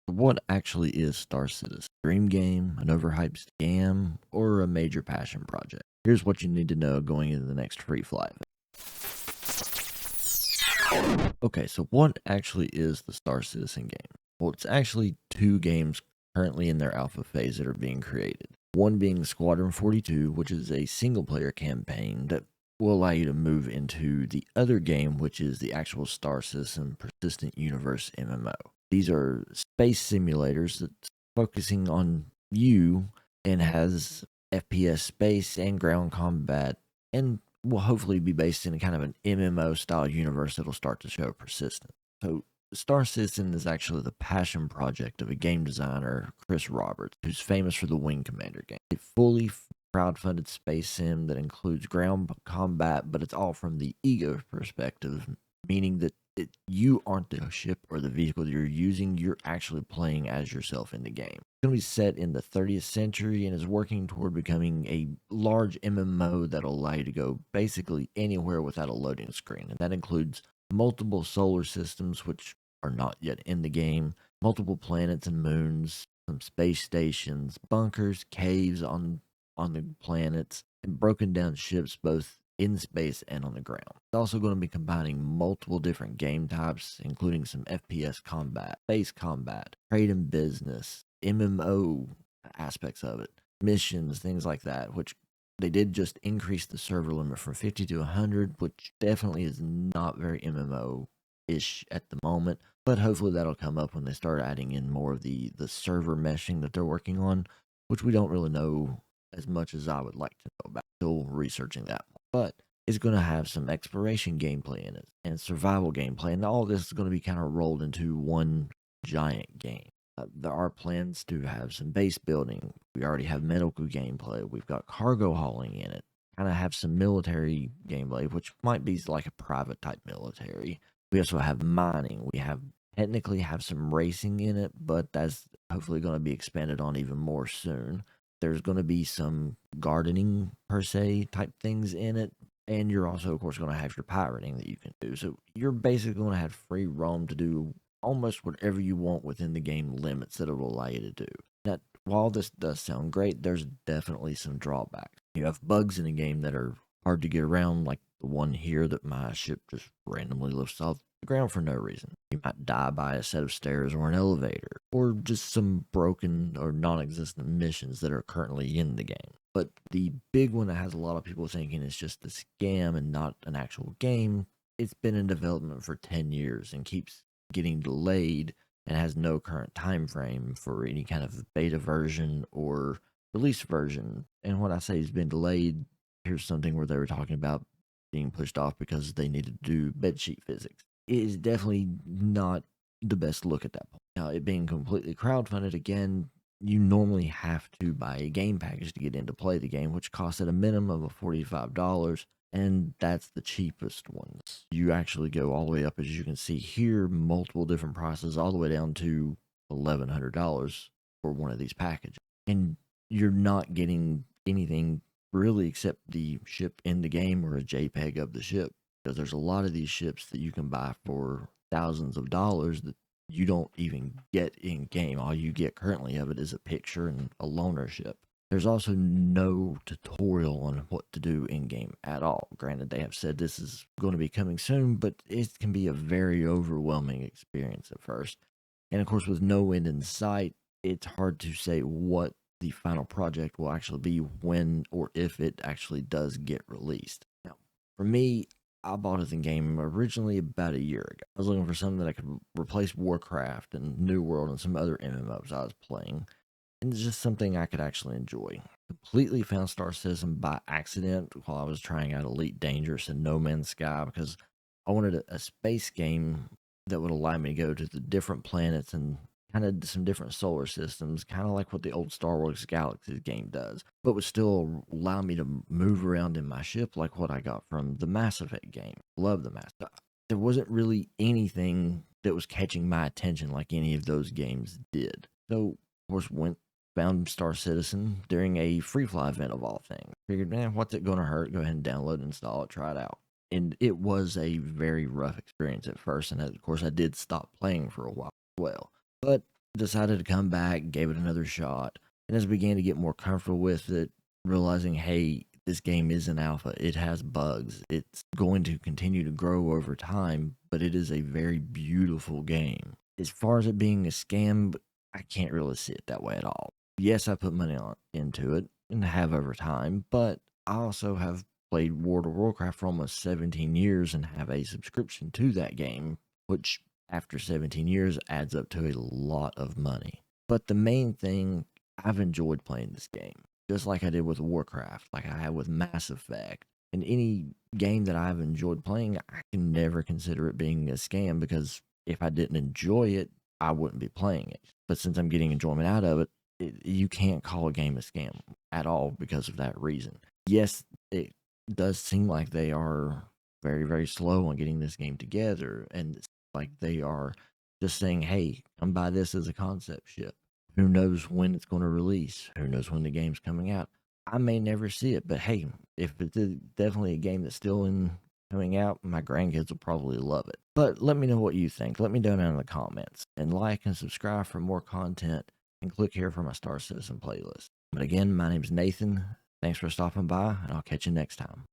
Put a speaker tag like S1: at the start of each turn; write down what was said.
S1: What actually is Star Citizen? Dream game, an overhyped scam, or a major passion project? Here's what you need to know going into the next free flight. Okay, so what actually is the Star Citizen game? Well, it's actually two games currently in their alpha phase that are being created. One being Squadron 42, which is a single player campaign that will allow you to move into the other game, which is the actual Star Citizen Persistent Universe MMO. These are space simulators that's focusing on you and has FPS space and ground combat and will hopefully be based in kind of an MMO style universe that'll start to show persistence. So Star Citizen is actually the passion project of a game designer, Chris Roberts, who's famous for the Wing Commander game. A fully crowdfunded space sim that includes ground combat, but it's all from the ego perspective, meaning that you aren't the ship or the vehicle that you're using, you're actually playing as yourself in the game. It's going to be set in the 30th century and is working toward becoming a large MMO that'll allow you to go basically anywhere without a loading screen. And that includes multiple solar systems, which are not yet in the game, multiple planets and moons, some space stations, bunkers, caves on the planets, and broken down ships both in space and on the ground. It's also going to be combining multiple different game types, including some FPS combat, space combat, trade and business, MMO aspects of it, missions, things like that, which they did just increase the server limit from 50 to 100, which definitely is not very MMO-ish at the moment, but hopefully that'll come up when they start adding in more of the server meshing that they're working on, which we don't really know as much as I would like to know about. Still researching that one. But it's going to have some exploration gameplay in it and survival gameplay, and all this is going to be kind of rolled into one giant game. There are plans to have some base building. We already have medical gameplay. We've got cargo hauling in it. Kind of have some military gameplay, which might be like a private type military. We also have mining. We have technically have some racing in it, but that's hopefully going to be expanded on even more soon. There's going to be some gardening per se type things in it. And you're also, of course, going to have your pirating that you can do. So you're basically going to have free roam to do almost whatever you want within the game limits that it will allow you to do. Now, while this does sound great, there's definitely some drawbacks. You have bugs in the game that are hard to get around, like the one here that my ship just randomly lifts off the ground for no reason. You might die by a set of stairs or an elevator, or just some broken or non-existent missions that are currently in the game. But the big one that has a lot of people thinking is just a scam and not an actual game. It's been in development for 10 years and keeps getting delayed and has no current time frame for any kind of beta version or release version. And when I say it's been delayed, here's something where they were talking about being pushed off because they needed to do bedsheet physics. It is definitely not the best look at that point. Now, it being completely crowdfunded, again, you normally have to buy a game package to get in to play the game, which costs at a minimum of $45, and that's the cheapest ones. You actually go all the way up, as you can see here, multiple different prices, all the way down to $1,100 for one of these packages. And you're not getting anything really except the ship in the game or a JPEG of the ship, because there's a lot of these ships that you can buy for thousands of dollars that you don't even get in game. All you get currently of it is a picture and a loaner ship. There's also no tutorial on what to do in game at all. Granted, they have said this is going to be coming soon, but it can be a very overwhelming experience at first. And of course, with no end in sight, it's hard to say what the final project will actually be when or if it actually does get released. Now, for me, I bought it in game originally about a year ago. I was looking for something that I could replace Warcraft and New World and some other MMOs I was playing. And it's just something I could actually enjoy. Completely found Star Citizen by accident while I was trying out Elite Dangerous and No Man's Sky because I wanted a space game that would allow me to go to the different planets and kind of some different solar systems, kind of like what the old Star Wars Galaxies game does, but would still allow me to move around in my ship like what I got from the Mass Effect game. Love the Mass Effect. There wasn't really anything that was catching my attention like any of those games did. So, of course, found Star Citizen during a free fly event of all things. Figured, man, what's it going to hurt? Go ahead and download and install it, try it out. And it was a very rough experience at first. And of course, I did stop playing for a while as well. But decided to come back, gave it another shot, and as I began to get more comfortable with it, realizing, hey, this game is an alpha. It has bugs. It's going to continue to grow over time, but it is a very beautiful game. As far as it being a scam, I can't really see it that way at all. Yes, I put money into it and have over time, but I also have played World of Warcraft for almost 17 years and have a subscription to that game, which after 17 years adds up to a lot of money. But the main thing, I've enjoyed playing this game, just like I did with Warcraft, like I had with Mass Effect. And any game that I've enjoyed playing, I can never consider it being a scam because if I didn't enjoy it, I wouldn't be playing it. But since I'm getting enjoyment out of it, you can't call a game a scam at all because of that reason. Yes, it does seem like they are very, very slow on getting this game together, and it's like they are just saying, hey, come buy this as a concept ship. Who knows when it's going to release? Who knows when the game's coming out? I may never see it, but hey, if it's definitely a game that's still in coming out, my grandkids will probably love it. But let me know what you think. Let me know down in the comments, and like and subscribe for more content, and click here for my Star Citizen playlist. But again, my name's Nathan. Thanks for stopping by, and I'll catch you next time.